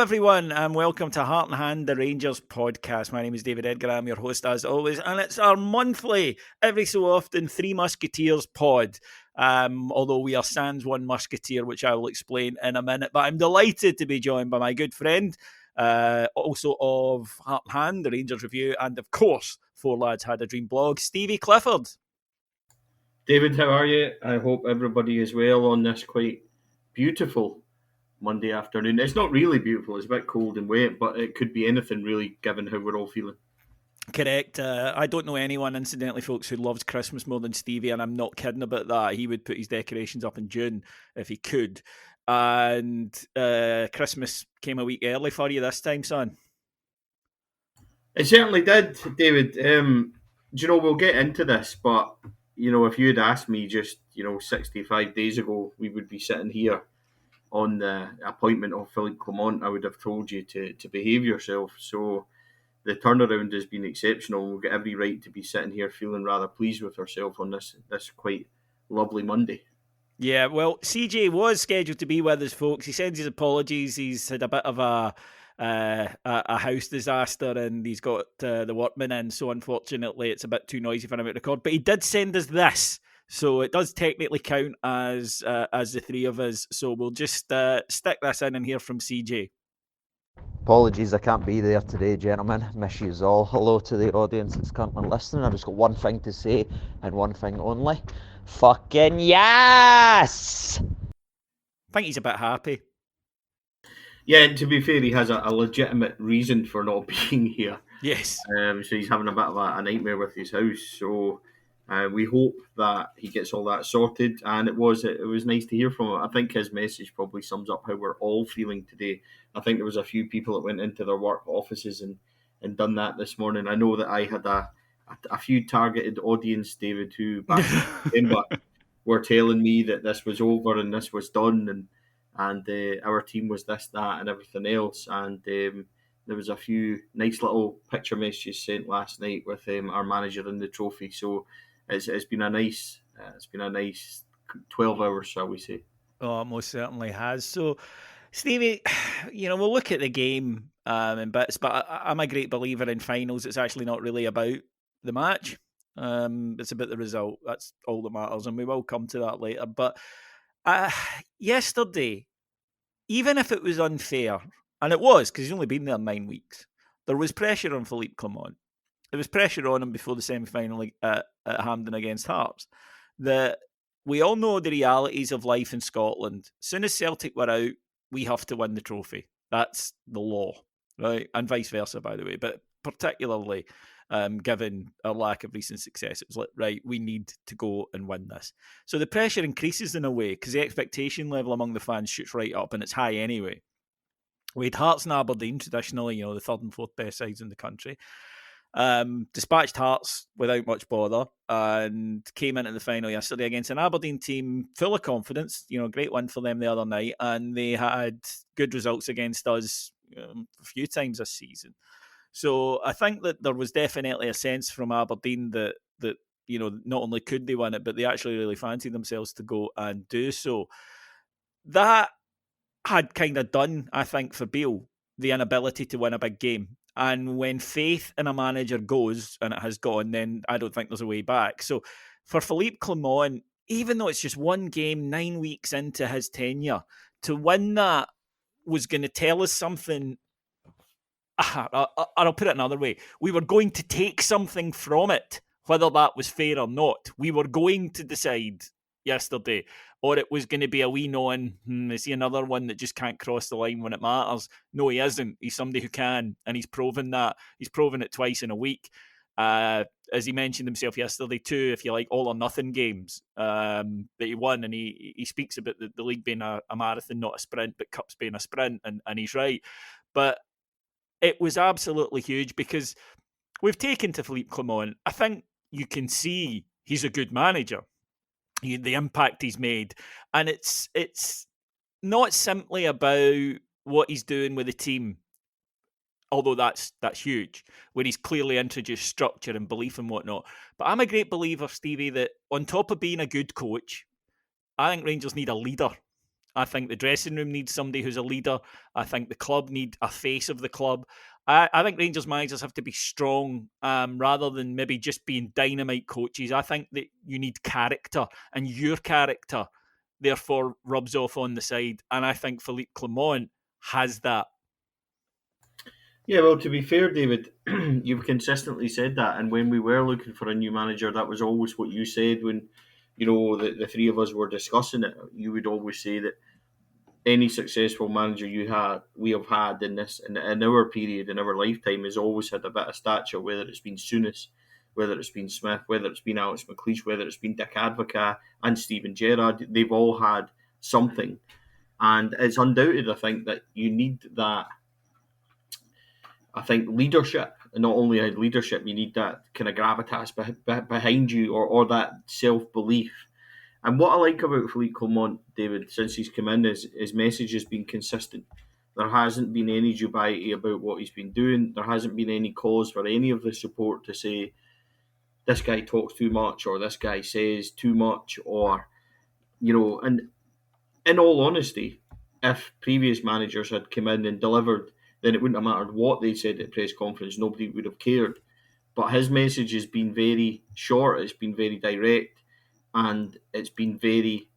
everyone, and welcome to Heart and Hand, the Rangers podcast. My name is David Edgar. I'm your host, as always, and it's our monthly, every so often, Three Musketeers pod. Although we are sans one Musketeer, which I will explain in a minute. But I'm delighted to be joined by my good friend, also of Heart and Hand, the Rangers review, and of course, Four Lads Had a Dream blog, Stevie Clifford. David, how are you? I hope everybody is well on this quite beautiful Monday afternoon. It's not really beautiful, it's a bit cold and wet, but it could be anything really, given how we're all feeling. Correct. I don't know anyone, incidentally, folks, who loves Christmas more than Stevie, and I'm not kidding about that. He would put his decorations up in June if he could. And Christmas came a week early for you this time, son. It certainly did, David. Do you know, we'll get into this, but, you know, if you had asked me just, 65 days ago, we would be sitting here on the appointment of Philippe Clement, I would have told you to behave yourself. So the turnaround has been exceptional. We've got every right to be sitting here feeling rather pleased with ourselves on this quite lovely Monday. Yeah, well, CJ was scheduled to be with us, folks. He sends his apologies. He's had a bit of a house disaster, and he's got the workmen in. So unfortunately, it's a bit too noisy for him to record. But he did send us this, so it does technically count as the three of us. So we'll just stick this in and hear from CJ. Apologies, I can't be there today, gentlemen. Miss yous all. Hello to the audience that's currently listening. I've just got one thing to say, and one thing only. Fucking yes! I think he's a bit happy. Yeah, and to be fair, he has a legitimate reason for not being here. Yes. So he's having a bit of a nightmare with his house. So we hope that he gets all that sorted. And it was nice to hear from him. I think his message probably sums up how we're all feeling today. I think there was a few people that went into their work offices and done that this morning. I know that I had a few targeted audience, David, who back in December were telling me that this was over and this was done and our team was this, that, and everything else. And there was a few nice little picture messages sent last night with our manager and the trophy. So it's been a nice 12 hours, shall we say? Oh, it most certainly has. So, Stevie, we'll look at the game in bits, but I'm a great believer in finals. It's actually not really about the match. It's about the result. That's all that matters, and we will come to that later. But yesterday, even if it was unfair, and it was because he's only been there 9 weeks, there was pressure on Philippe Clement. There was pressure on him before the semi-final at Hampden against Hearts. That we all know the realities of life in Scotland. As soon as Celtic were out, we have to win the trophy. That's the law, right? And vice versa, by the way. But particularly given our lack of recent success, it was like, right, we need to go and win this. So the pressure increases in a way because the expectation level among the fans shoots right up, and it's high anyway. We had Hearts and Aberdeen, traditionally, the third and fourth best sides in the country. Dispatched Hearts without much bother and came into the final yesterday against an Aberdeen team full of confidence. Great win for them the other night, and they had good results against us a few times this season. So I think that there was definitely a sense from Aberdeen that not only could they win it, but they actually really fancied themselves to go and do so. That had kind of done, I think, for Beale, the inability to win a big game. And when faith in a manager goes, and it has gone, then I don't think there's a way back. So for Philippe Clement, even though it's just one game 9 weeks into his tenure, to win that was going to tell us something. I'll put it another way. We were going to take something from it, whether that was fair or not. We were going to decide yesterday, or it was going to be a wee knowing, is he another one that just can't cross the line when it matters? No, he isn't. He's somebody who can, and he's proven that. He's proven it twice in a week. As he mentioned himself yesterday too, if you like, all or nothing games that he won, and he speaks about the league being a marathon, not a sprint, but cups being a sprint, and he's right. But it was absolutely huge because we've taken to Philippe Clement. I think you can see he's a good manager. The impact he's made, and it's not simply about what he's doing with the team, although that's huge, where he's clearly introduced structure and belief and whatnot. But I'm a great believer, Stevie, that on top of being a good coach, I think Rangers need a leader. I think the dressing room needs somebody who's a leader. I think the club need a face of the club. I think Rangers managers have to be strong rather than maybe just being dynamite coaches. I think that you need character, and your character therefore rubs off on the side. And I think Philippe Clement has that. Yeah, well, to be fair, David, you've consistently said that. And when we were looking for a new manager, that was always what you said when, the three of us were discussing it. You would always say that any successful manager we have had in our period, in our lifetime, has always had a bit of stature, whether it's been Souness, whether it's been Smith, whether it's been Alex McLeish, whether it's been Dick Advocaat and Steven Gerrard. They've all had something. And it's undoubted, I think, that you need that. I think leadership, and not only leadership, you need that kind of gravitas behind you, or that self belief. And what I like about Philippe Clement, David, since he's come in, is his message has been consistent. There hasn't been any dubiety about what he's been doing. There hasn't been any cause for any of the support to say this guy talks too much, or this guy says too much, or and in all honesty, if previous managers had come in and delivered, then it wouldn't have mattered what they said at press conference. Nobody would have cared. But his message has been very short. It's been very direct, and it's been very.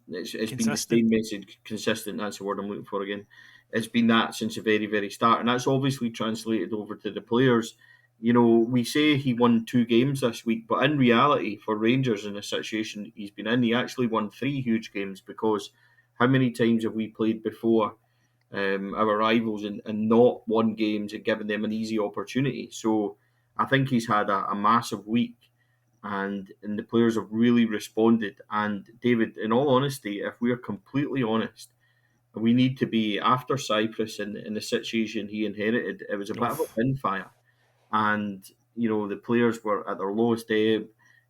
It's been the same message, consistent. That's the word I'm looking for again. It's been that since the very, very start, and that's obviously translated over to the players. We say he won 2 games this week, but in reality, for Rangers in the situation he's been in, he actually won 3 huge games, because how many times have we played before our rivals and not won games and given them an easy opportunity? So I think he's had a massive week, and the players have really responded. And David, in all honesty, if we're completely honest, we need to be, after Cyprus and in the situation he inherited, it was a bit of a wind fire. And the players were at their lowest ebb.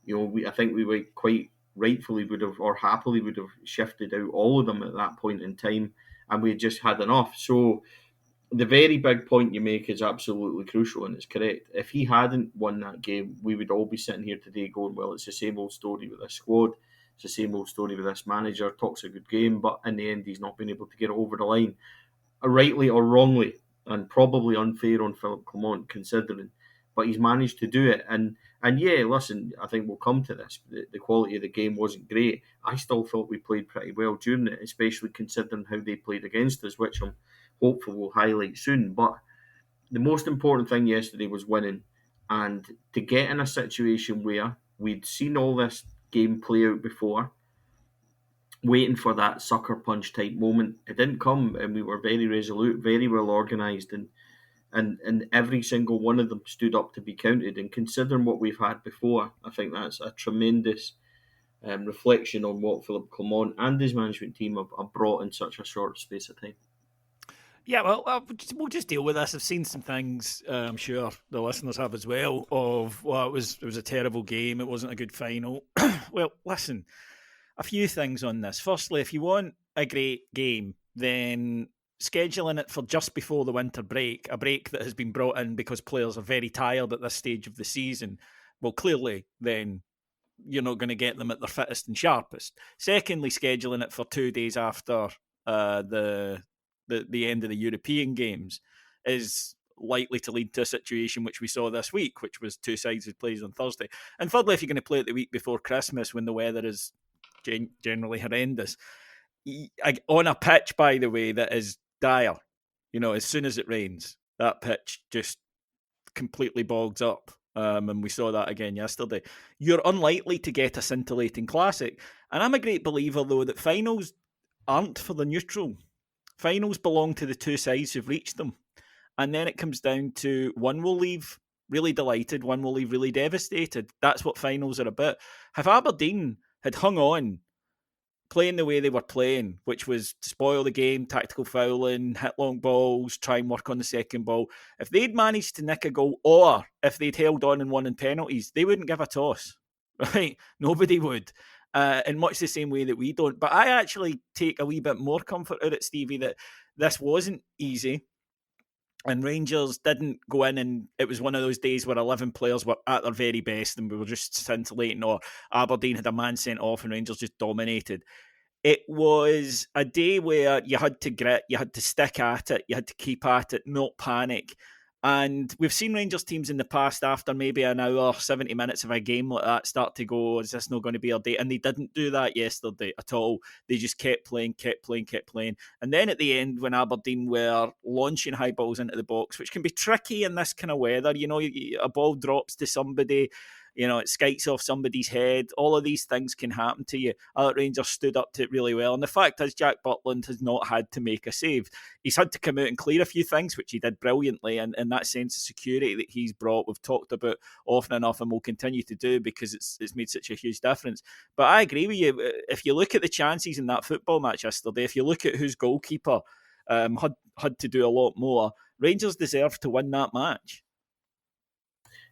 I think we would quite rightfully would have, or happily would have, shifted out all of them at that point in time, and we had just had enough. So the very big point you make is absolutely crucial, and it's correct. If he hadn't won that game, we would all be sitting here today going, well, it's the same old story with this squad. It's the same old story with this manager. Talks a good game, but in the end, he's not been able to get it over the line, rightly or wrongly, and probably unfair on Philippe Clement considering. But he's managed to do it, and yeah, listen, I think we'll come to this. The quality of the game wasn't great. I still thought we played pretty well during it, especially considering how they played against us, which I'm hopeful we'll highlight soon. But the most important thing yesterday was winning, and to get in a situation where we'd seen all this game play out before, waiting for that sucker punch type moment. It didn't come, and we were very resolute, very well organised, and every single one of them stood up to be counted. And considering what we've had before, I think that's a tremendous reflection on what Philippe Clement and his management team have brought in such a short space of time. Yeah, well, we'll just deal with this. I've seen some things, I'm sure the listeners have as well, of, it was a terrible game, it wasn't a good final. Well, listen, a few things on this. Firstly, if you want a great game, then scheduling it for just before the winter break, a break that has been brought in because players are very tired at this stage of the season, well, clearly then you're not going to get them at their fittest and sharpest. Secondly, scheduling it for 2 days after the end of the European games is likely to lead to a situation which we saw this week, which was 2 sides who plays on Thursday. And thirdly, if you're going to play it the week before Christmas when the weather is generally horrendous, on a pitch, by the way, that is dire, as soon as it rains, that pitch just completely bogs up. And we saw that again yesterday. You're unlikely to get a scintillating classic. And I'm a great believer, though, that finals aren't for the neutral. Finals belong to the 2 sides who've reached them. And then it comes down to one will leave really delighted, one will leave really devastated. That's what finals are about. If Aberdeen had hung on, playing the way they were playing, which was to spoil the game, tactical fouling, hit long balls, try and work on the second ball, if they'd managed to nick a goal, or if they'd held on and won in penalties, they wouldn't give a toss, right? Nobody would. In much the same way that we don't. But I actually take a wee bit more comfort out of it, Stevie, that this wasn't easy. And Rangers didn't go in and it was one of those days where 11 players were at their very best and we were just scintillating, or Aberdeen had a man sent off and Rangers just dominated. it was a day where you had to grit, you had to stick at it, you had to keep at it, not panic. And we've seen Rangers teams in the past after maybe an hour, 70 minutes of a game like that start to go, is this not going to be our day? And they didn't do that yesterday at all. They just kept playing. And then at the end, when Aberdeen were launching high balls into the box, which can be tricky in this kind of weather, a ball drops to somebody, it skites off somebody's head. All of these things can happen to you. Rangers stood up to it really well. And the fact is, Jack Butland has not had to make a save. He's had to come out and clear a few things, which he did brilliantly. And that sense of security that he's brought, we've talked about often enough and will continue to do because it's made such a huge difference. But I agree with you. If you look at the chances in that football match yesterday, if you look at whose goalkeeper had to do a lot more, Rangers deserved to win that match.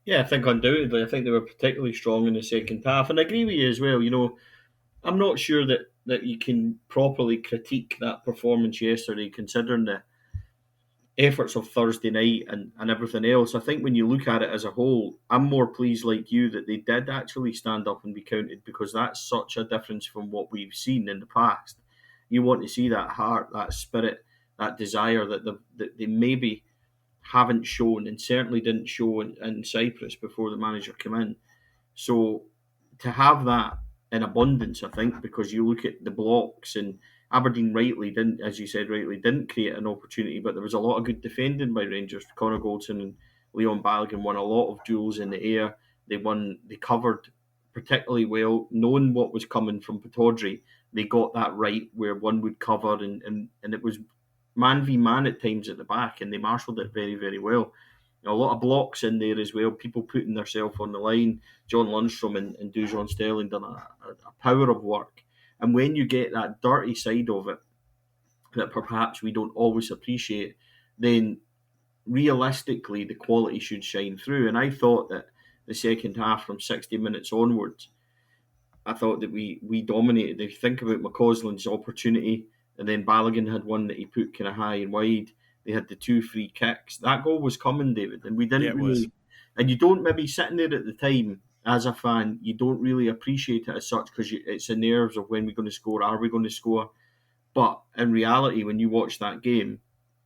Yeah, I think undoubtedly. I think they were particularly strong in the second half. And I agree with you as well. I'm not sure that you can properly critique that performance yesterday, considering the efforts of Thursday night and everything else. I think when you look at it as a whole, I'm more pleased, like you, that they did actually stand up and be counted, because that's such a difference from what we've seen in the past. You want to see that heart, that spirit, that desire that they maybe haven't shown, and certainly didn't show in Cyprus before the manager came in. So to have that in abundance, I think, because you look at the blocks, and Aberdeen didn't, as you said rightly, didn't create an opportunity, but there was a lot of good defending by Rangers. Connor Goldson and Leon Balogun won a lot of duels in the air. They covered particularly well, knowing what was coming from Pataudry. They got that right where one would cover, and it was man v man at times at the back, and they marshalled it very, very well. A lot of blocks in there as well, people putting themselves on the line. John Lundstrom and Dujon Sterling done a power of work. And when you get that dirty side of it that perhaps we don't always appreciate, then realistically the quality should shine through. And I thought that the second half, from 60 minutes onwards, I thought that we dominated. If you think about McCausland's opportunity, and then Balogun had one that he put kind of high and wide. They had the 2 free kicks. That goal was coming, David, and we didn't really. And you don't, maybe sitting there at the time as a fan, you don't really appreciate it as such, because it's the nerves of when we're going to score. Are we going to score? But in reality, when you watch that game,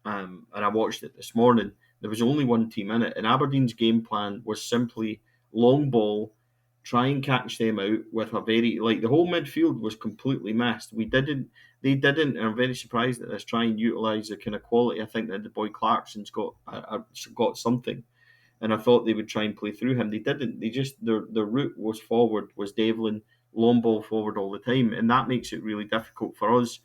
and I watched it this morning, there was only one team in it, and Aberdeen's game plan was simply long ball, try and catch them out with a very, like, the whole midfield was completely missed. They didn't, and I'm very surprised at this, try and utilise the kind of quality. I think that the boy Clarkson's got something, and I thought they would try and play through him. They didn't. They just, their route was forward, was Devlin, long ball forward all the time, and that makes it really difficult for us.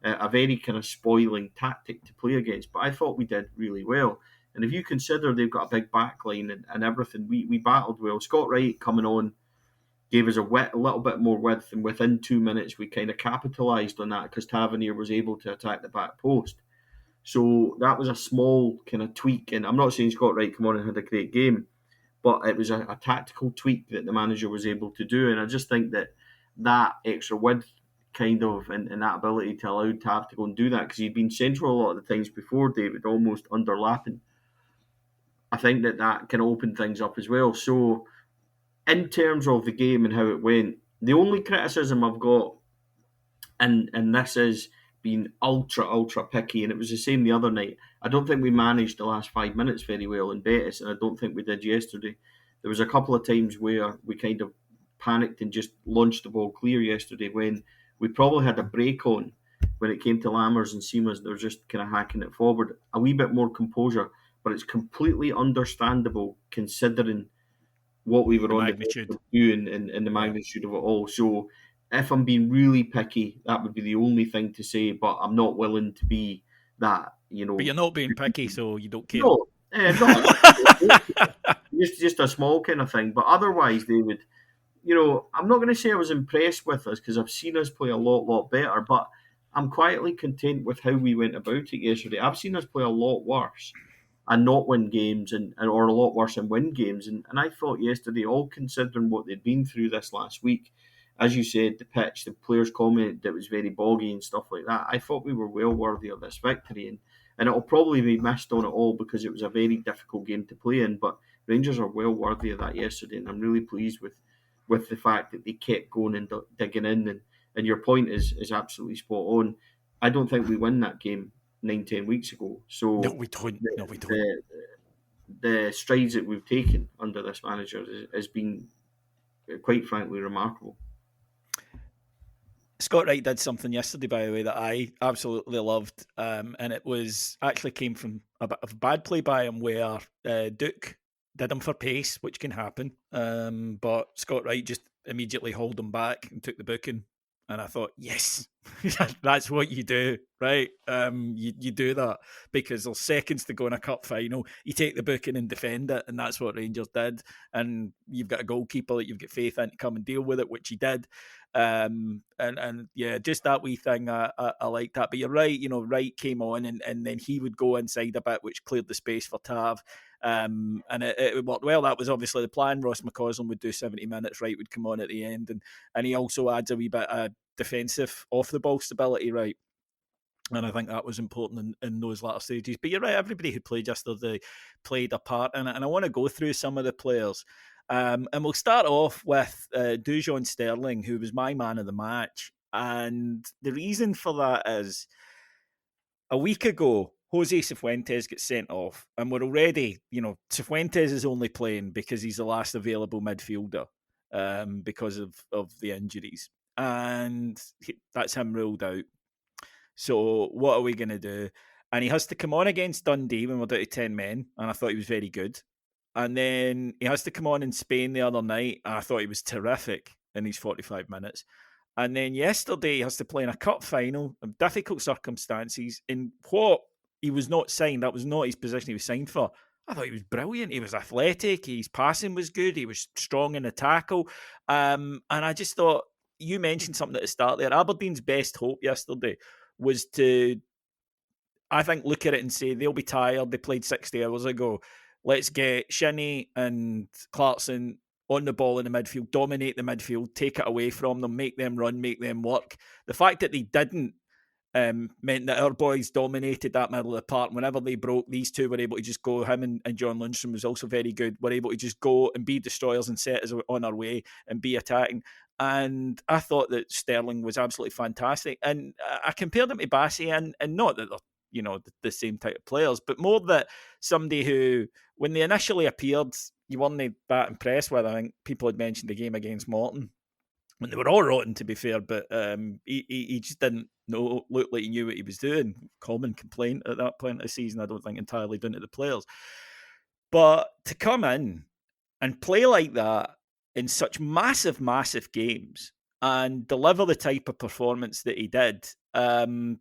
A very kind of spoiling tactic to play against, but I thought we did really well. And if you consider they've got a big back line and everything, we battled well. Scott Wright coming on gave us a little bit more width, and within 2 minutes we kind of capitalised on that, because Tavernier was able to attack the back post. So that was a small kind of tweak, and I'm not saying Scott Wright come on and had a great game, but it was a tactical tweak that the manager was able to do, and I just think that extra width kind of, and that ability to allow Tav to go and do that, because he'd been central a lot of the times before, David, almost underlapping. I think that can open things up as well. So in terms of the game and how it went, the only criticism I've got, and this is being ultra picky, and it was the same the other night, I don't think we managed the last 5 minutes very well in Betis, and I don't think we did yesterday. There was a couple of times where we kind of panicked and just launched the ball clear yesterday, when we probably had a break on when it came to Lammers and Seamus. They were just kind of hacking it forward. A wee bit more composure, but it's completely understandable considering what we were on the doing and the magnitude of it all. So if I'm being really picky, that would be the only thing to say, but I'm not willing to be that, But you're not being picky, so you don't care. No, just a small kind of thing. But otherwise, David, I'm not going to say I was impressed with us, because I've seen us play a lot better, but I'm quietly content with how we went about it yesterday. I've seen us play a lot worse and not win games, or a lot worse and win games. And I thought yesterday, all considering what they'd been through this last week, as you said, the pitch, the players commented that it was very boggy and stuff like that, I thought we were well worthy of this victory. And it'll probably be missed on it all, because it was a very difficult game to play in. But Rangers are well worthy of that yesterday, and I'm really pleased with the fact that they kept going and digging in. And your point is absolutely spot on. I don't think we win that game 9-10 weeks ago. So No, we don't. the, No, we don't. the strides that we've taken under this manager has been quite frankly remarkable. Scott Wright did something yesterday, by the way, that I absolutely loved, and it was actually came from a bit of bad play by him, where Duke did him for pace, which can happen, but Scott Wright just immediately hauled him back and took the booking, and I thought, yes, that's what you do, right? You do that because there's seconds to go in a cup final. You take the booking and defend it, and that's what Rangers did. And you've got a goalkeeper that you've got faith in to come and deal with it, which he did. And yeah, just that wee thing, I like that. But you're right, Wright came on and then he would go inside a bit, which cleared the space for Tav. And it worked well. That was obviously the plan. Ross McCausland would do 70 minutes, Wright would come on at the end, and he also adds a wee bit of defensive off the ball stability, right? And I think that was important in those latter stages. But you're right, everybody who played yesterday played a part in it. And I want to go through some of the players. And we'll start off with Dujon Sterling, who was my man of the match. And the reason for that is a week ago, Jose Cifuentes gets sent off. And we're already, Cifuentes is only playing because he's the last available midfielder because of the injuries. And that's him ruled out. So what are we going to do? And he has to come on against Dundee when we're down to 10 men, and I thought he was very good. And then he has to come on in Spain the other night, and I thought he was terrific in these 45 minutes. And then yesterday he has to play in a cup final in difficult circumstances in what he was not signed. That was not his position he was signed for. I thought he was brilliant. He was athletic. His passing was good. He was strong in the tackle. And I just thought, you mentioned something at the start there. Aberdeen's best hope yesterday was to, I think, look at it and say they'll be tired. They played 60 hours ago. Let's get Shinnie and Clarkson on the ball in the midfield, dominate the midfield, take it away from them, make them run, make them work. The fact that they didn't meant that our boys dominated that middle of the park. Whenever they broke, these two were able to just go. Him and John Lundstrom was also very good. Were able to just go and be destroyers and set us on our way and be attacking. And I thought that Sterling was absolutely fantastic. And I compared him to Bassey, and not that they're the same type of players, but more that somebody who, when they initially appeared, you weren't that impressed with. I think people had mentioned the game against Morton when they were all rotten, to be fair, but he just didn't look like he knew what he was doing. Common complaint at that point of the season. I don't think entirely down to the players. But to come in and play like that in such massive, massive games and deliver the type of performance that he did, and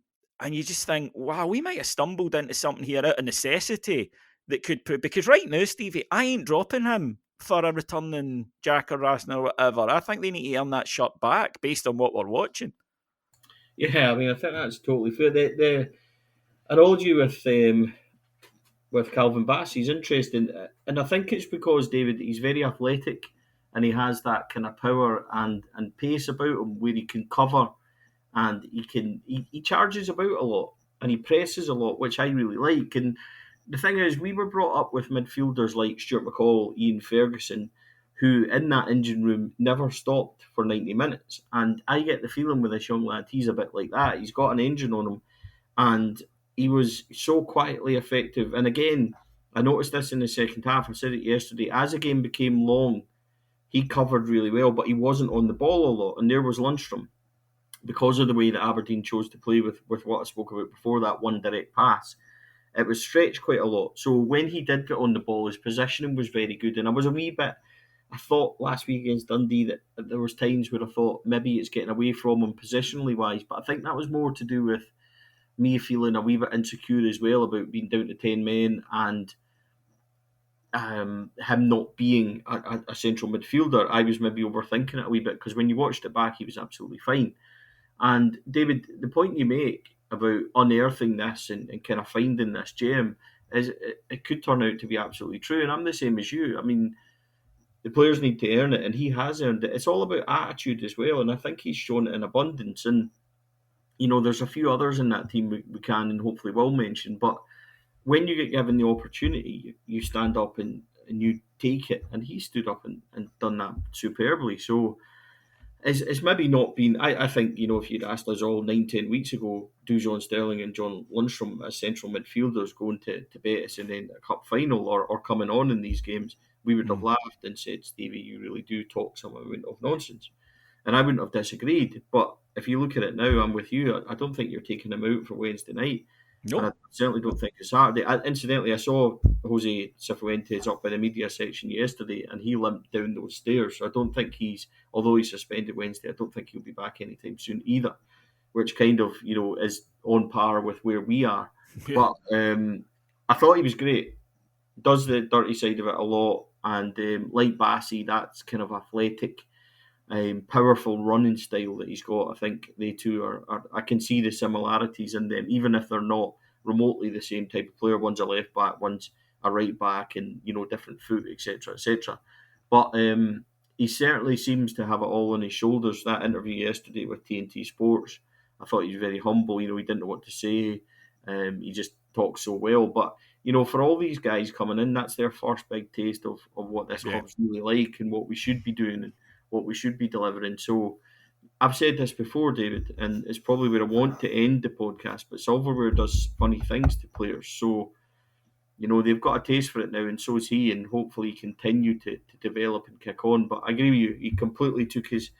you just think, wow, we might have stumbled into something here out of necessity that could put, because right now, Stevie, I ain't dropping him for a returning Jack or Rasner or whatever. I think they need to earn that shot back based on what we're watching. Yeah, I mean, I think that's totally fair. The analogy with Calvin Bassey is interesting, and I think it's because, David, he's very athletic and he has that kind of power and pace about him where he can cover and he charges about a lot and he presses a lot, which I really like. And the thing is, we were brought up with midfielders like Stuart McCall, Ian Ferguson, who in that engine room never stopped for 90 minutes. And I get the feeling with this young lad, he's a bit like that. He's got an engine on him, and he was so quietly effective. And again, I noticed this in the second half. I said it yesterday. As the game became long, he covered really well, but he wasn't on the ball a lot. And there was Lundstrom, because of the way that Aberdeen chose to play with what I spoke about before, that one direct pass. It was stretched quite a lot. So when he did get on the ball, his positioning was very good. And I was a wee bit, I thought last week against Dundee that there was times where I thought maybe it's getting away from him positionally wise. But I think that was more to do with me feeling a wee bit insecure as well about being down to 10 men and him not being a central midfielder. I was maybe overthinking it a wee bit, because when you watched it back, he was absolutely fine. And David, the point you make about unearthing this and kind of finding this gem is it could turn out to be absolutely true. And I'm the same as you. I mean, the players need to earn it, and he has earned it. It's all about attitude as well, and I think he's shown it in abundance. And there's a few others in that team we can and hopefully will mention, but when you get given the opportunity, you stand up and you take it, and he stood up and done that superbly. So It's maybe not been. I think, if you'd asked us all 9, 10 weeks ago, do John Sterling and John Lundstrom as central midfielders going to Betis and then a cup final or coming on in these games, we would have laughed and said, Stevie, you really do talk some amount of nonsense. And I wouldn't have disagreed. But if you look at it now, I'm with you. I don't think you're taking him out for Wednesday night. And I Nope. certainly don't think it's Saturday. Incidentally, I saw Jose Cifuentes up in the media section yesterday, and he limped down those stairs. So I don't think although he's suspended Wednesday, I don't think he'll be back anytime soon either, which kind of, is on par with where we are. Yeah. But I thought he was great. Does the dirty side of it a lot. And like Bassey, that's kind of athletic, powerful running style that he's got. I think they two are. I can see the similarities in them, even if they're not remotely the same type of player. One's a left back, one's a right back, and different foot, etc., etc. But he certainly seems to have it all on his shoulders. That interview yesterday with TNT Sports, I thought he was very humble. He didn't know what to say. He just talks so well. But for all these guys coming in, that's their first big taste of what this club's really like and what we should be doing and what we should be delivering. So I've said this before, David, and it's probably where I want to end the podcast, but Silverware does funny things to players. So, they've got a taste for it now, and so is he, and hopefully continue to develop and kick on. But I agree with you, he completely took his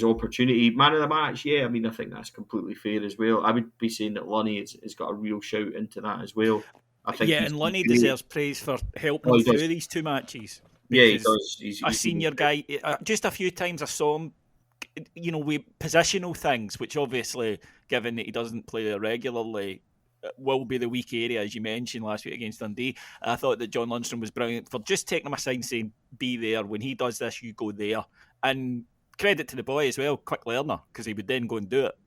opportunity. Man of the match, yeah, I mean, I think that's completely fair as well. I would be saying that Lunny has got a real shout into that as well. I think and Lunny deserves praise for helping him through these two matches. Yeah, he does. He's a senior guy. Just a few times I saw him, with positional things, which obviously, given that he doesn't play regularly, will be the weak area, as you mentioned last week against Dundee. I thought that John Lundstrom was brilliant for just taking him aside and saying, be there. When he does this, you go there. And credit to the boy as well, quick learner, because he would then go and do it.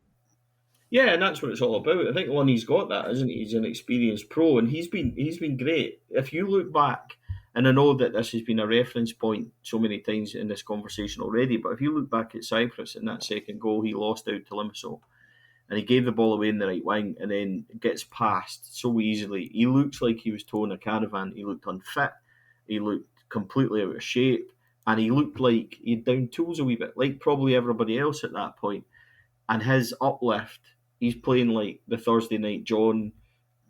Yeah, and that's what it's all about. I think Lunny's got that, isn't he? He's an experienced pro, and he's been great. If you look back, and I know that this has been a reference point so many times in this conversation already, but if you look back at Cyprus in that second goal, he lost out to Limassol, and he gave the ball away in the right wing, and then gets passed so easily. He looks like he was towing a caravan. He looked unfit. He looked completely out of shape, and he looked like he'd down tools a wee bit, like probably everybody else at that point. And his uplift, he's playing like the Thursday night John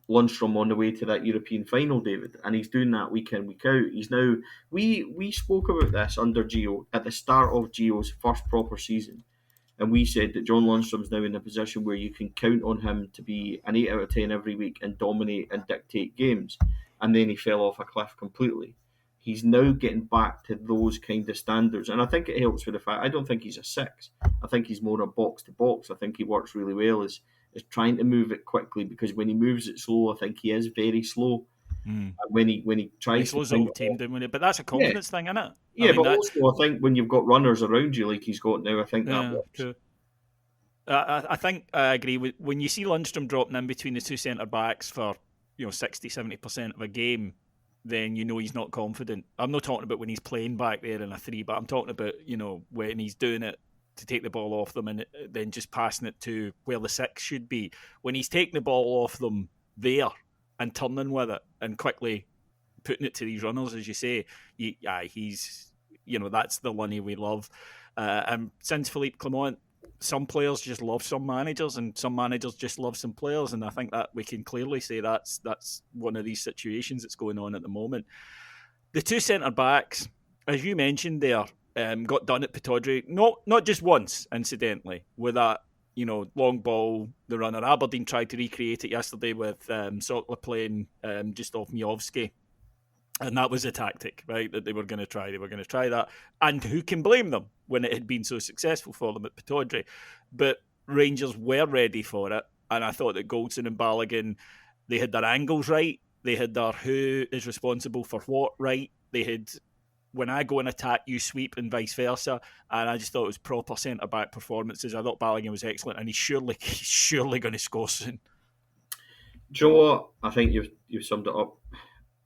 Lundstrom on the way to that European final, David, and he's doing that week in, week out. He's now we spoke about this under Gio at the start of Gio's first proper season, and we said that John Lundstrom's now in a position where you can count on him to be an 8 out of 10 every week and dominate and dictate games, and then he fell off a cliff completely. He's now getting back to those kind of standards, and I think it helps with the fact I don't think he's a 6. I think he's more a box to box. I think he works really well as trying to move it quickly, because when he moves it slow, I think he is very slow. When he tries, he slows the whole team down with it, but that's a confidence thing, isn't it? Yeah, but also I think when you've got runners around you like he's got now, I think that works. True. I think I agree with when you see Lundstrom dropping in between the two centre backs for 60-70% of a game, then he's not confident. I'm not talking about when he's playing back there in a 3, but I'm talking about when he's doing it to take the ball off them and then just passing it to where the 6 should be. When he's taking the ball off them there and turning with it and quickly putting it to these runners, as you say, he's that's the Lunny we love. And since Philippe Clement, some players just love some managers, and some managers just love some players, and I think that we can clearly say that's one of these situations that's going on at the moment. The two centre backs, as you mentioned there, got done at Pataudry, not just once, incidentally, with that long ball, the runner. Aberdeen tried to recreate it yesterday with Sokla playing just off Miovski. And that was a tactic, right, that they were going to try. They were going to try that. And who can blame them when it had been so successful for them at Pataudry? But Rangers were ready for it. And I thought that Goldson and Balogun, they had their angles right. They had their who is responsible for what right. They had, when I go and attack, you sweep, and vice versa. And I just thought it was proper centre-back performances. I thought Balogun was excellent. And he's surely going to score soon. Do you know what? I think you've summed it up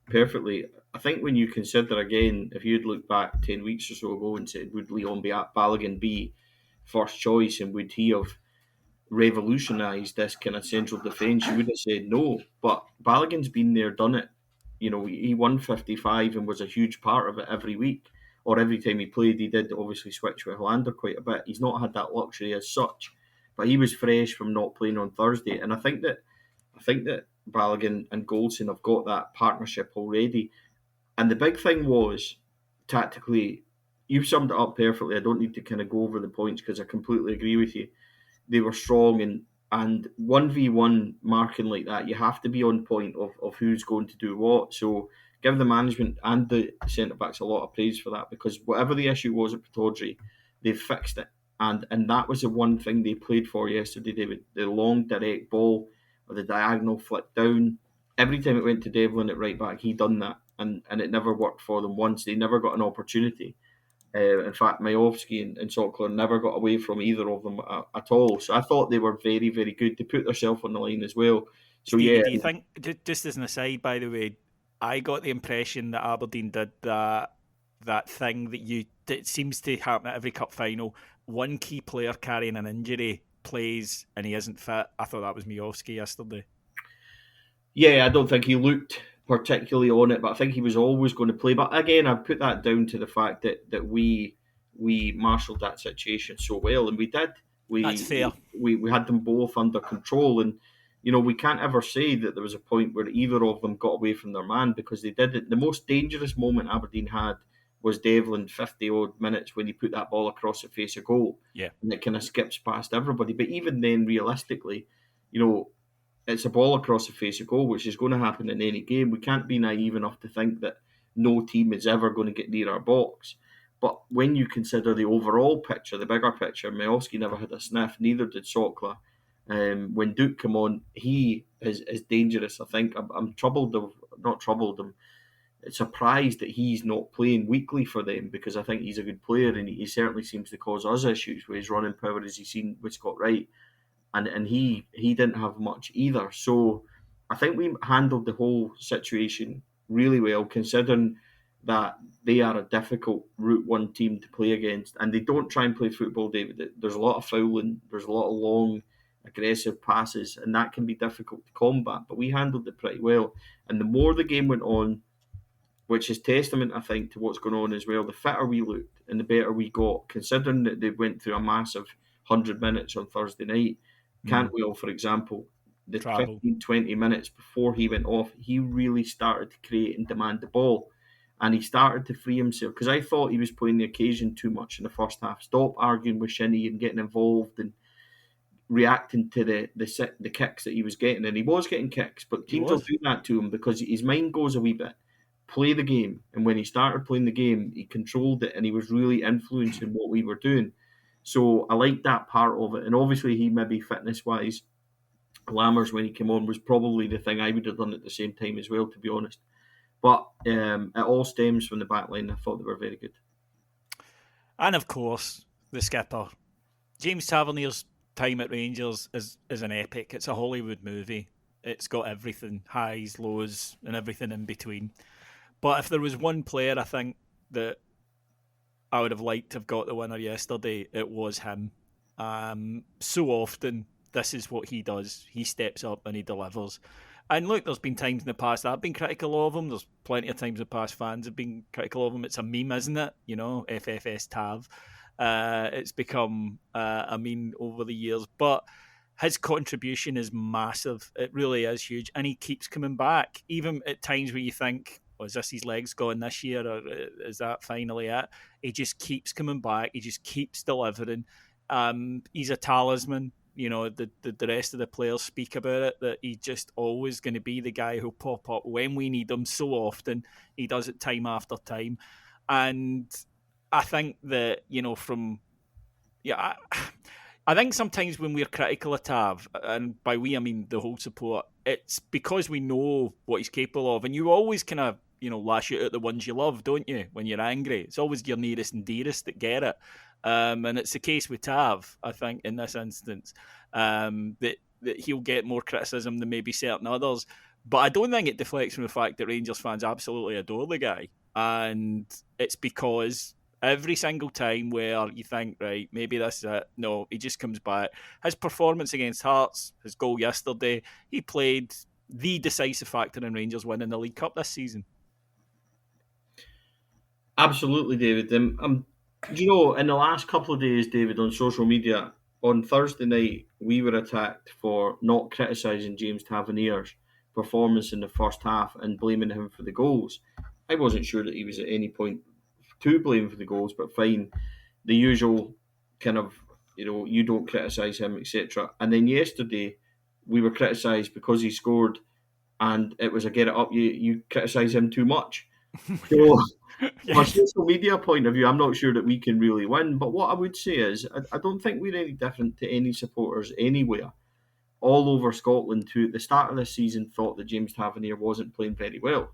perfectly. I think when you consider, again, if you'd looked back 10 weeks or so ago and said, would Leon Balogun be first choice and would he have revolutionised this kind of central defence, you would have said no. But Balogun's been there, done it. He won 55 and was a huge part of it every week. or every time he played, he did obviously switch with Hollander quite a bit. He's not had that luxury as such, but he was fresh from not playing on Thursday, and I think that Balogun and Goldson have got that partnership already. And the big thing was tactically, you've summed it up perfectly. I don't need to kind of go over the points because I completely agree with you. They were strong, and 1v1 marking like that, you have to be on point of who's going to do what. So give the management and the centre backs a lot of praise for that, because whatever the issue was at Pittodrie, they've fixed it. And that was the one thing they played for yesterday, David. The long direct ball or the diagonal flick down. Every time it went to Devlin at right back, he done that, and it never worked for them once. They never got an opportunity. In fact, Majowski and Sockler never got away from either of them at all. So I thought they were very, very good. They put themselves on the line as well. So Stevie, yeah, do you think, just as an aside, by the way, I got the impression that Aberdeen did that thing that seems to happen at every cup final. One key player carrying an injury plays and he isn't fit. I thought that was Majowski yesterday. yeah, I don't think he looked particularly on it, but I think he was always going to play. But again, I put that down to the fact that we marshalled that situation so well, and we did. That's fair. We had them both under control, and we can't ever say that there was a point where either of them got away from their man, because they did it. The most dangerous moment Aberdeen had was Devlin 50 odd minutes when he put that ball across the face of goal. Yeah. And it kind of skips past everybody. But even then, realistically, it's a ball across the face of goal, which is going to happen in any game. We can't be naive enough to think that no team is ever going to get near our box. But when you consider the overall picture, the bigger picture, Majowski never had a sniff, neither did Sockler. When Duke come on, he is dangerous. I think I'm troubled, not troubled, I'm surprised that he's not playing weekly for them, because I think he's a good player, and he certainly seems to cause us issues with his running power, as he's seen with Scott Wright. And he didn't have much either. So I think we handled the whole situation really well, considering that they are a difficult Route 1 team to play against, and they don't try and play football, David. There's a lot of fouling, there's a lot of long, aggressive passes, and that can be difficult to combat, but we handled it pretty well. And the more the game went on, which is testament, I think, to what's going on as well, the fitter we looked and the better we got, considering that they went through a massive 100 minutes on Thursday night. Cantwell, for example, the 15, 20 minutes before he went off, he really started to create and demand the ball. And he started to free himself, because I thought he was playing the occasion too much in the first half. Stop arguing with Shinnie and getting involved and reacting to the kicks that he was getting. And he was getting kicks, but teams will do that to him because his mind goes a wee bit. Play the game. And when he started playing the game, he controlled it and he was really influencing what we were doing. So I like that part of it. And obviously he maybe fitness-wise, Lammers when he came on was probably the thing I would have done at the same time as well, to be honest. But it all stems from the back line. I thought they were very good. And of course, the skipper. James Tavernier's time at Rangers is an epic. It's a Hollywood movie. It's got everything, highs, lows, and everything in between. But if there was one player I think that I would have liked to have got the winner yesterday, it was him. So often, this is what he does. He steps up and he delivers. And look, there's been times in the past I've been critical of him. There's plenty of times in the past fans have been critical of him. It's a meme, isn't it? FFS Tav. It's become a meme over the years. But his contribution is massive. It really is huge. And he keeps coming back. Even at times where you think, is this his legs going this year, or is that finally it? He just keeps coming back. He just keeps delivering. He's a talisman. The rest of the players speak about it, that he's just always going to be the guy who'll pop up when we need him so often. He does it time after time. And I think that, I think sometimes when we're critical of Tav, and by we I mean the whole support, it's because we know what he's capable of. And you always kind of, lash out at the ones you love, don't you? When you're angry, it's always your nearest and dearest that get it. And it's the case with Tav, I think, in this instance, that he'll get more criticism than maybe certain others. But I don't think it deflects from the fact that Rangers fans absolutely adore the guy. And it's because every single time where you think, right, maybe this is it, no, he just comes back. His performance against Hearts, his goal yesterday, he played the decisive factor in Rangers winning the League Cup this season. Absolutely, David. Do you know, in the last couple of days, David, on social media, on Thursday night, we were attacked for not criticising James Tavernier's performance in the first half and blaming him for the goals. I wasn't sure that he was at any point to blame for the goals, but fine. The usual kind of, you don't criticise him, etc. And then yesterday, we were criticised because he scored and it was a get it up, you criticise him too much. So, from a Yes. social media point of view, I'm not sure that we can really win. But what I would say is, I don't think we're any different to any supporters anywhere all over Scotland who, at the start of this season, thought that James Tavernier wasn't playing very well.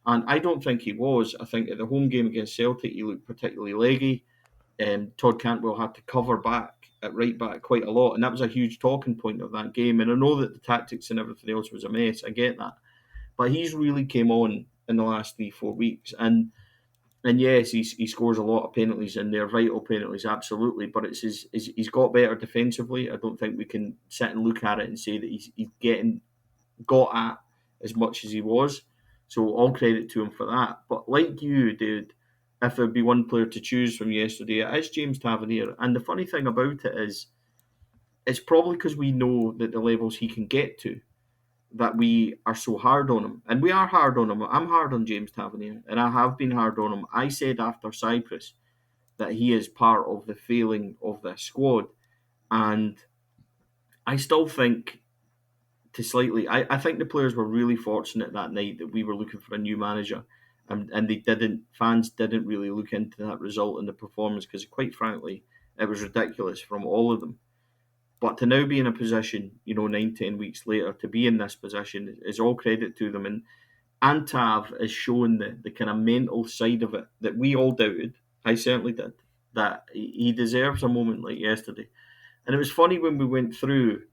And I don't think he was. I think at the home game against Celtic, he looked particularly leggy. Todd Cantwell had to cover back at right back quite a lot. And that was a huge talking point of that game. And I know that the tactics and everything else was a mess. I get that. But he's really came on in the last 3-4 weeks. And yes, he scores a lot of penalties, and they're vital penalties, absolutely. But he's got better defensively. I don't think we can sit and look at it and say that he's getting got at as much as he was. So all credit to him for that. But like you, David, if there'd be one player to choose from yesterday, it is James Tavernier. And the funny thing about it is, it's probably because we know that the levels he can get to, that we are so hard on him. And we are hard on him. I'm hard on James Tavernier, and I have been hard on him. I said after Cyprus that he is part of the failing of this squad. And I still think I think the players were really fortunate that night that we were looking for a new manager. And fans didn't really look into that result and the performance because, quite frankly, it was ridiculous from all of them. But to now be in a position, 9-10 weeks later, to be in this position is all credit to them. And Tav is showing the kind of mental side of it that we all doubted. I certainly did. That he deserves a moment like yesterday. And it was funny when we went through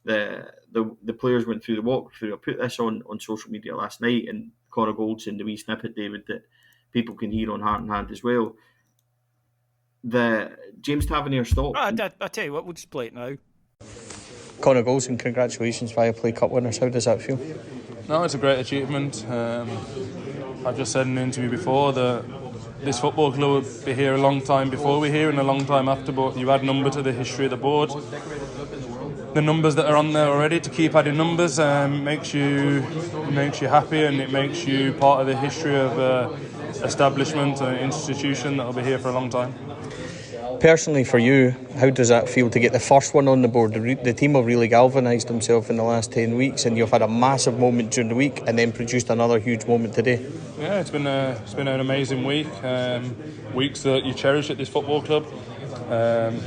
the players went through the walkthrough. I put this on social media last night, and Connor Goldson, the wee snippet, David, that people can hear on Heart and Hand as well. The James Tavernier stopped. I tell you what, we'll just play it now. Connor Goldson, congratulations, Viaplay Cup winners. How does that feel? No, it's a great achievement. I've just said in an interview before that this football club will be here a long time before we're here and a long time after, but you add number to the history of the board. The numbers that are on there already, to keep adding numbers makes you happy, and it makes you part of the history of establishment and institution that will be here for a long time. Personally for you, how does that feel to get the first one on the board? The team have really galvanised themselves in the last 10 weeks, and you've had a massive moment during the week and then produced another huge moment today. Yeah, it's been an amazing week. Weeks that you cherish at this football club.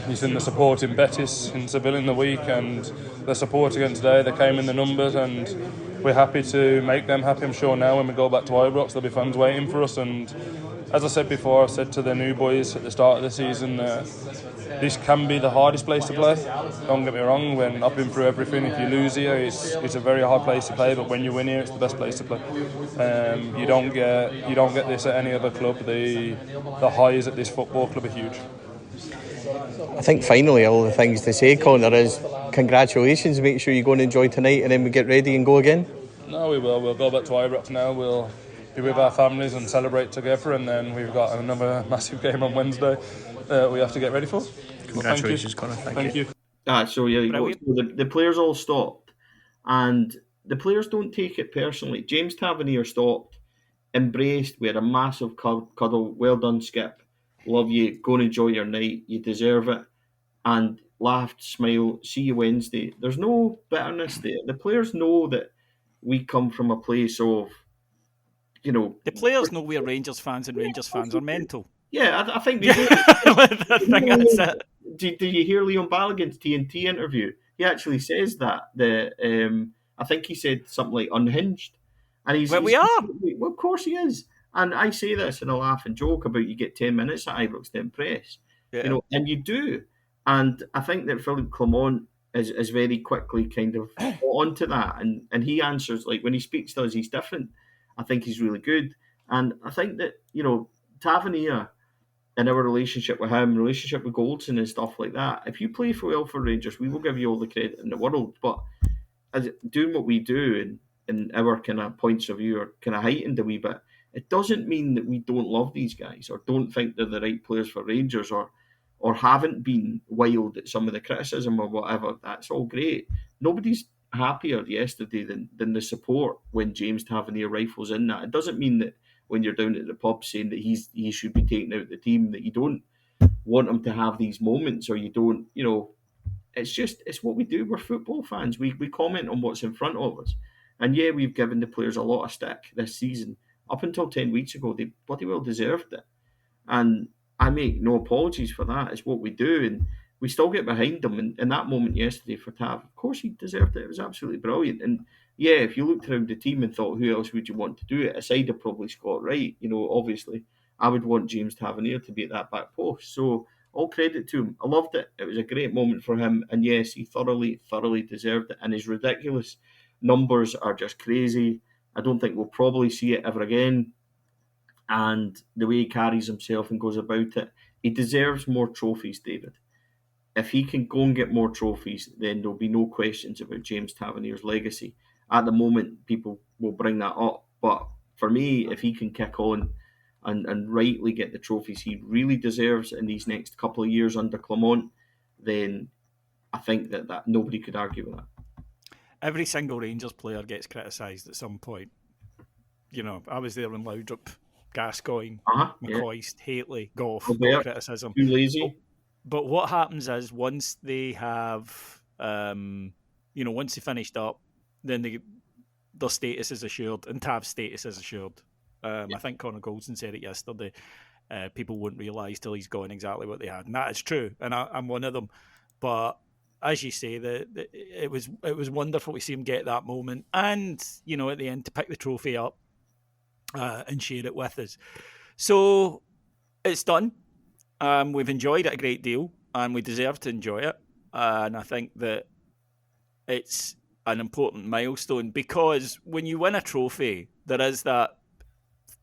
You've seen the support in Betis in Seville in the week, and the support again today. They came in the numbers, and we're happy to make them happy. I'm sure now when we go back to Ibrox, there'll be fans waiting for us. And as I said before, I said to the new boys at the start of the season, this can be the hardest place to play. Don't get me wrong, when I've been through everything, if you lose here, it's a very hard place to play, but when you win here, it's the best place to play. You don't get this at any other club. The highs at this football club are huge. I think finally all the things to say, Connor, is congratulations. Make sure you go and enjoy tonight, and then we get ready and go again. No, we will. We'll go back to Ibrox now. We'll be with our families and celebrate together, and then we've got another massive game on Wednesday we have to get ready for. Congratulations, Connor. Thank you. So the players all stopped, and the players don't take it personally. James Tavernier stopped, embraced. We had a massive cuddle. Well done, Skip. Love you. Go and enjoy your night. You deserve it. And laughed, smiled. See you Wednesday. There's no bitterness there. The players know that we come from a place of, The players know we're Rangers fans, and Rangers fans are mental. Yeah, I think they do. I think that's it. Did you hear Leon Balogun's TNT interview? He actually says that. I think he said something like unhinged. And We are. Well, of course he is. And I say this in a laugh and joke about you get 10 minutes at Ibrox to impress. Yeah. And you do. And I think that Philippe Clement is very quickly kind of onto that. And he answers, like, when he speaks to us, he's different. I think he's really good. And I think that, Tavernier and our relationship with him, relationship with Goldson and stuff like that, if you play for well for Rangers, we will give you all the credit in the world. But as doing what we do and our kind of points of view are kind of heightened a wee bit. it doesn't mean that we don't love these guys or don't think they're the right players for Rangers or haven't been wild at some of the criticism or whatever. That's all great. Nobody's happier yesterday than the support when James Tavernier rifles in that. It doesn't mean that when you're down at the pub saying that he should be taken out of the team, that you don't want him to have these moments or you don't, it's what we do. We're football fans. We comment on what's in front of us. And yeah, we've given the players a lot of stick this season. Up until 10 weeks ago, they bloody well deserved it. And I make no apologies for that. It's what we do. And we still get behind them. And in that moment yesterday for Tav, of course he deserved it. It was absolutely brilliant. And yeah, if you looked around the team and thought, who else would you want to do it? Aside of probably Scott Wright, obviously, I would want James Tavernier to be at that back post. So all credit to him. I loved it. It was a great moment for him. And yes, he thoroughly, thoroughly deserved it. And his ridiculous numbers are just crazy. I don't think we'll probably see it ever again. And the way he carries himself and goes about it, he deserves more trophies, David. If he can go and get more trophies, then there'll be no questions about James Tavernier's legacy. At the moment, people will bring that up. But for me, if he can kick on and rightly get the trophies he really deserves in these next couple of years under Clement, then I think that nobody could argue with that. Every single Rangers player gets criticised at some point. I was there when Laudrup, Gascoigne, McCoist, Haitley, Goff, got criticism. Too lazy. But what happens is once they have, once they finished up, then their status is assured, and Tav's status is assured. I think Connor Goldson said it yesterday. People wouldn't realise till he's gone exactly what they had, and that is true. And I'm one of them. But as you say, it was wonderful to see him get that moment, and at the end to pick the trophy up and share it with us. So it's done. We've enjoyed it a great deal, and we deserve to enjoy it. And I think that it's an important milestone because when you win a trophy, there is that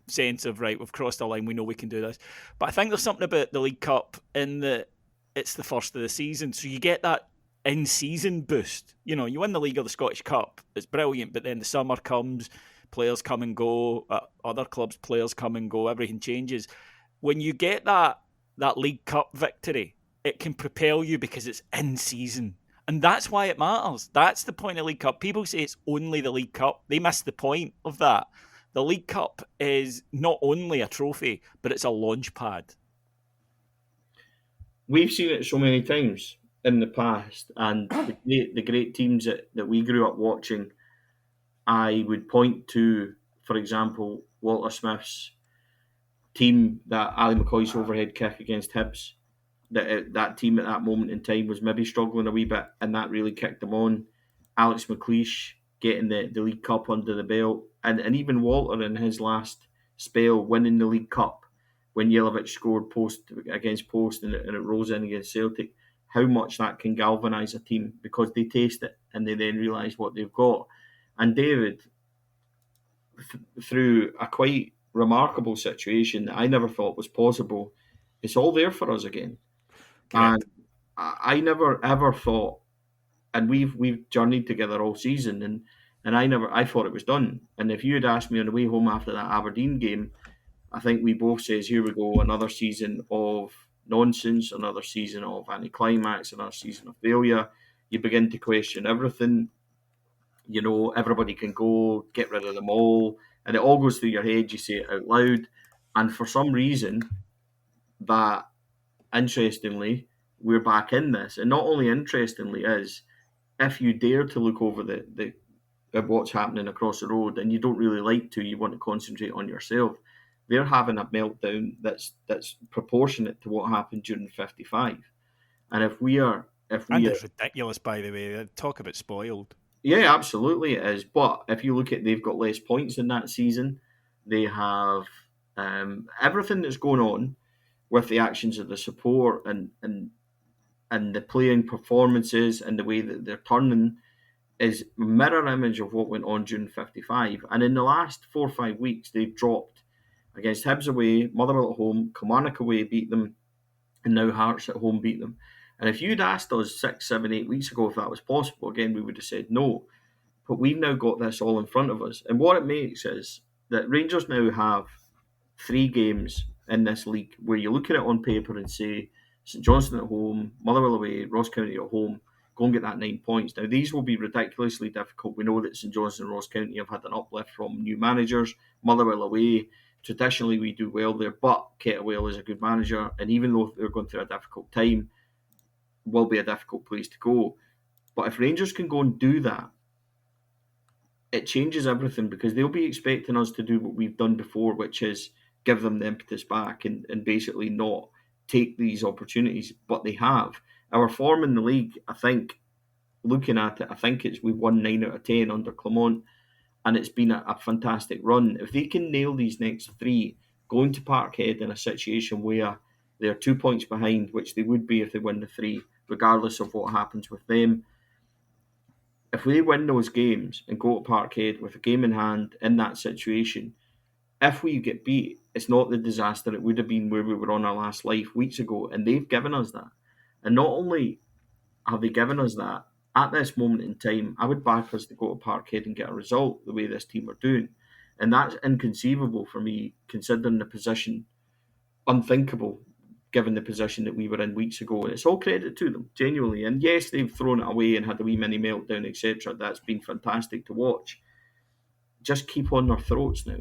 sense of, right, we've crossed the line, we know we can do this. But I think there's something about the League Cup in that it's the first of the season, so you get that in-season boost. You win the League or the Scottish Cup, it's brilliant, but then the summer comes, players come and go, other clubs' players come and go, everything changes. When you get that League Cup victory, it can propel you because it's in season. And that's why it matters. That's the point of League Cup. People say it's only the League Cup. They miss the point of that. The League Cup is not only a trophy, but it's a launch pad. We've seen it so many times in the past, and the great teams that we grew up watching, I would point to, for example, Walter Smith's team, that Ali McCoy's overhead kick against Hibs. That team at that moment in time was maybe struggling a wee bit, and that really kicked them on. Alex McLeish getting the League Cup under the belt, and even Walter in his last spell winning the League Cup when Jelavic scored post against post and it rolls in against Celtic. How much that can galvanise a team because they taste it and they then realise what they've got. And David, through a quite remarkable situation that I never thought was possible, it's all there for us again. Correct. And I never ever thought, and we've journeyed together all season, and I thought it was done. And if you had asked me on the way home after that Aberdeen game, I think we both says, here we go, another season of nonsense, another season of anticlimax, another season of failure. You begin to question everything. Everybody can go, get rid of them all, and it all goes through your head. You say it out loud, and for some reason, that interestingly, we're back in this. And not only interestingly is, if you dare to look over the what's happening across the road, and you don't really like to, you want to concentrate on yourself. They're having a meltdown that's proportionate to what happened during 55. And it's ridiculous, by the way. Talk about spoiled. Yeah, absolutely it is. But if you look at, they've got less points in that season. They have everything that's going on with the actions of the support and the playing performances and the way that they're turning is mirror image of what went on during 55. And in the last 4 or 5 weeks, they've dropped against Hibs away, Motherwell at home, Kilmarnock away beat them, and now Hearts at home beat them. And if you'd asked us 6, 7, 8 weeks ago if that was possible, again, we would have said no. But we've now got this all in front of us. And what it makes is that Rangers now have 3 games in this league where you look at it on paper and say St Johnstone at home, Motherwell away, Ross County at home, go and get that 9 points. Now, these will be ridiculously difficult. We know that St Johnstone and Ross County have had an uplift from new managers. Motherwell away, traditionally we do well there, but Kettlewell is a good manager, and even though they're going through a difficult time, will be a difficult place to go. But if Rangers can go and do that, it changes everything, because they'll be expecting us to do what we've done before, which is give them the impetus back and basically not take these opportunities. But they have. Our form in the league, I think, looking at it, I think we've won 9 out of 10 under Clement, and it's been a fantastic run. If they can nail these next 3, going to Parkhead in a situation where they're 2 points behind, which they would be if they win the 3, regardless of what happens with them. If we win those games and go to Parkhead with a game in hand in that situation, if we get beat, it's not the disaster it would have been where we were on our last life weeks ago, and they've given us that. And not only have they given us that, at this moment in time, I would back us to go to Parkhead and get a result the way this team are doing. And that's inconceivable for me, considering the position, unthinkable, given the position that we were in weeks ago. And it's all credit to them, genuinely. And yes, they've thrown it away and had a wee mini meltdown, etc. That's been fantastic to watch. Just keep on their throats now.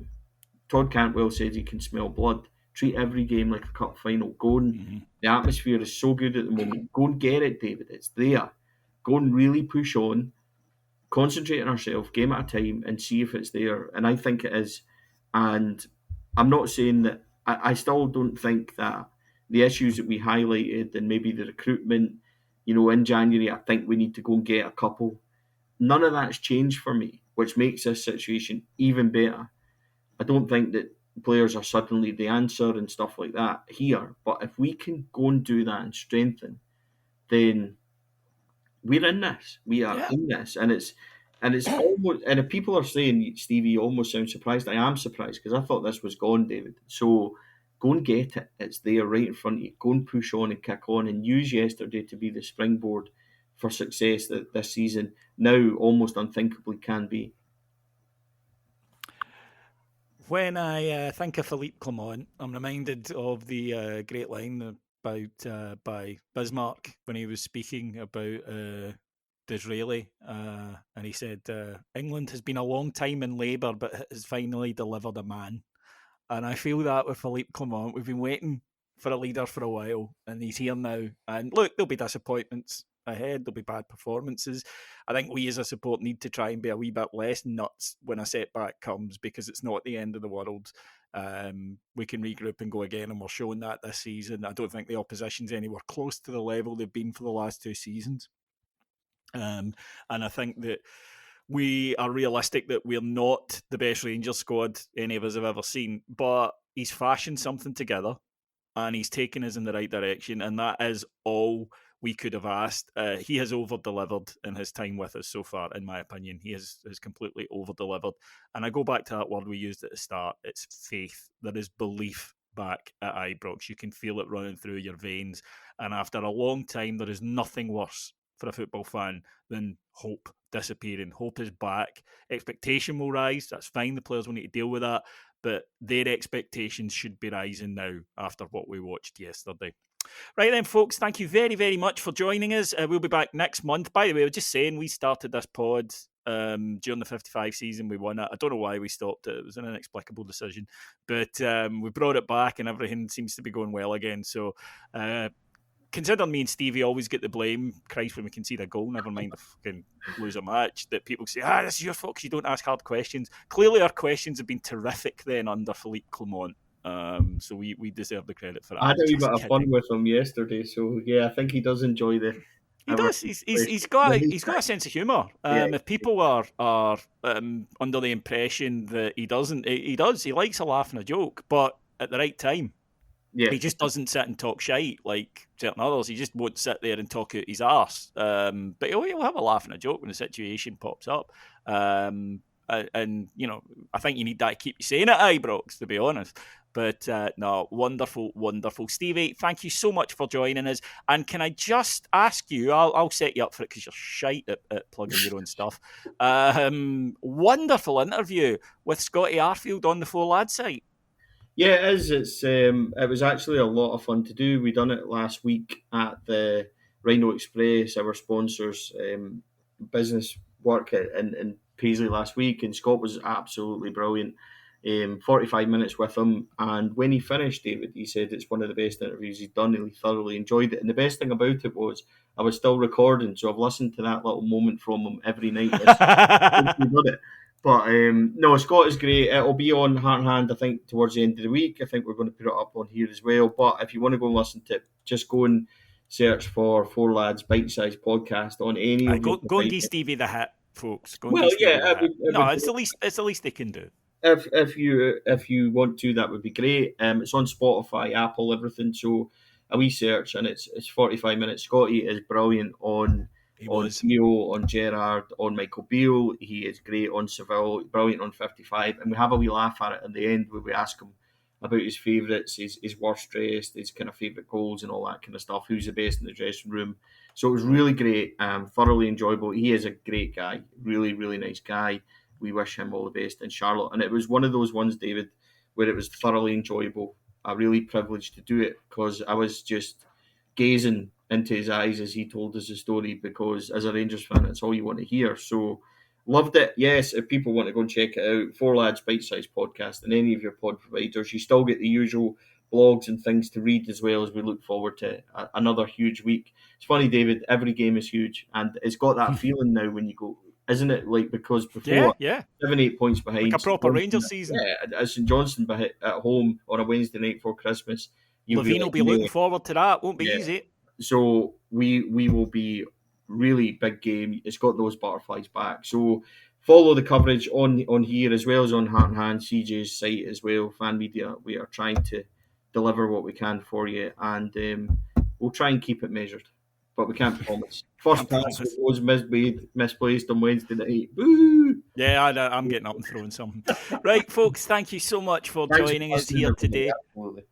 Todd Cantwell says he can smell blood. Treat every game like a cup final. Go and the atmosphere is so good at the moment. Go and get it, David. It's there. Go and really push on. Concentrate on ourselves, game at a time, and see if it's there. And I think it is. And I'm not saying that. I still don't think that the issues that we highlighted and maybe the recruitment, in January, I think we need to go and get a couple. None of that's changed for me, which makes this situation even better. I don't think that players are suddenly the answer and stuff like that here. But if we can go and do that and strengthen, then we're in this. We are in this, and it's almost. And if people are saying, Stevie, you almost sound surprised, I am surprised, because I thought this was gone, David. So go and get it. It's there right in front of you. Go and push on and kick on, and use yesterday to be the springboard for success that this season now almost unthinkably can be. When I think of Philippe Clement, I'm reminded of the great line by Bismarck when he was speaking about Disraeli, and he said, England has been a long time in labour, but has finally delivered a man. And I feel that with Philippe Clement. We've been waiting for a leader for a while, and he's here now. And look, there'll be disappointments ahead, there'll be bad performances. I think we as a support need to try and be a wee bit less nuts when a setback comes, because it's not the end of the world. We can regroup and go again, and we're showing that this season. I don't think the opposition's anywhere close to the level they've been for the last 2 seasons. And I think that we are realistic that we're not the best Rangers squad any of us have ever seen, but he's fashioned something together and he's taken us in the right direction, and that is all we could have asked. He has over-delivered in his time with us so far, in my opinion. He has completely over-delivered. And I go back to that word we used at the start. It's faith. There is belief back at Ibrox. You can feel it running through your veins. And after a long time, there is nothing worse for a football fan than hope disappearing. Hope is back. Expectation will rise. That's fine. The players will need to deal with that. But their expectations should be rising now after what we watched yesterday. Right then, folks, thank you very, very much for joining us. We'll be back next month. By the way, I was just saying, we started this pod during the 55 season. We won it. I don't know why we stopped it. It was an inexplicable decision. But we brought it back and everything seems to be going well again. So consider me and Stevie always get the blame. Christ, when we concede a goal, never mind if we can lose a match, that people say, this is your fault because you don't ask hard questions. Clearly, our questions have been terrific then under Philippe Clement. So we deserve the credit for that. I had a wee bit of fun with him yesterday, so yeah, I think he does enjoy the. He does. He's got a sense of humour. If people are under the impression that he doesn't, he does. He likes a laugh and a joke, but at the right time. Yeah. He just doesn't sit and talk shite like certain others. He just won't sit there and talk out his arse. But he'll have a laugh and a joke when the situation pops up. And I think you need that to keep you saying it, Ibrox, to be honest. But no, wonderful, wonderful. Stevie, thank you so much for joining us. And can I just ask you, I'll set you up for it because you're shite at plugging your own stuff. Wonderful interview with Scotty Arfield on the Four Lads site. Yeah, it is. It was actually a lot of fun to do. We done it last week at the Rhino Express, our sponsors' business work in Paisley last week, and Scott was absolutely brilliant. 45 minutes with him, and when he finished, David, he said it's one of the best interviews he's done, and he thoroughly enjoyed it. And the best thing about it was I was still recording, so I've listened to that little moment from him every night since we did it. But no, Scott is great. It'll be on Heart and Hand, I think, towards the end of the week. I think we're going to put it up on here as well. But if you want to go and listen to it, just go and search for Four Lads Bite Size Podcast on any of your go and give Stevie the hit, folks. It's the least they can do. If you want to, that would be great. It's on Spotify, Apple, everything. So a wee search, and it's 45 minutes. Scotty is brilliant on Theo, on Gerard, on Michael Beale. He is great on Seville, brilliant on 55. And we have a wee laugh at it in the end where we ask him about his favourites, his worst dressed, his kind of favourite goals and all that kind of stuff. Who's the best in the dressing room? So it was really great, thoroughly enjoyable. He is a great guy, really, really nice guy. We wish him all the best in Charlotte. And it was one of those ones, David, where it was thoroughly enjoyable. I'm really privileged to do it because I was just gazing into his eyes as he told us the story, because as a Rangers fan, it's all you want to hear. So loved it. Yes, if people want to go and check it out, Four Lads Bite Size Podcast and any of your pod providers, you still get the usual blogs and things to read, as well as we look forward to another huge week. It's funny, David, every game is huge, and it's got that feeling now when you go, isn't it? Like, because before, 7-8 points behind, like a proper Rangers season. Yeah, at St Johnstone at home on a Wednesday night before Christmas. Levine will be looking forward to that. Won't be easy. So we will be really big game. It's got those butterflies back. So follow the coverage on here as well as on Heart and Hand, CJ's site as well, Fan Media. We are trying to deliver what we can for you, and we'll try and keep it measured, but we can't promise. First pass was misplaced on Wednesday night. Woo! Yeah, I'm getting up and throwing something. Right, folks, thank you so much for joining us here today. Absolutely.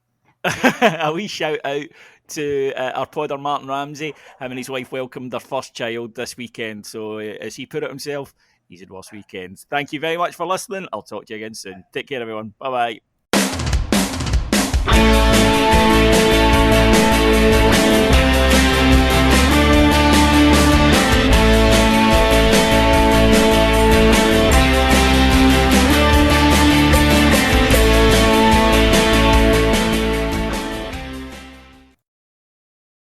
A wee shout out to our podder Martin Ramsey. Him and his wife welcomed their first child this weekend. So as he put it himself, he's had worse weekends. Thank you very much for listening. I'll talk to you again soon. Take care, everyone. Bye-bye.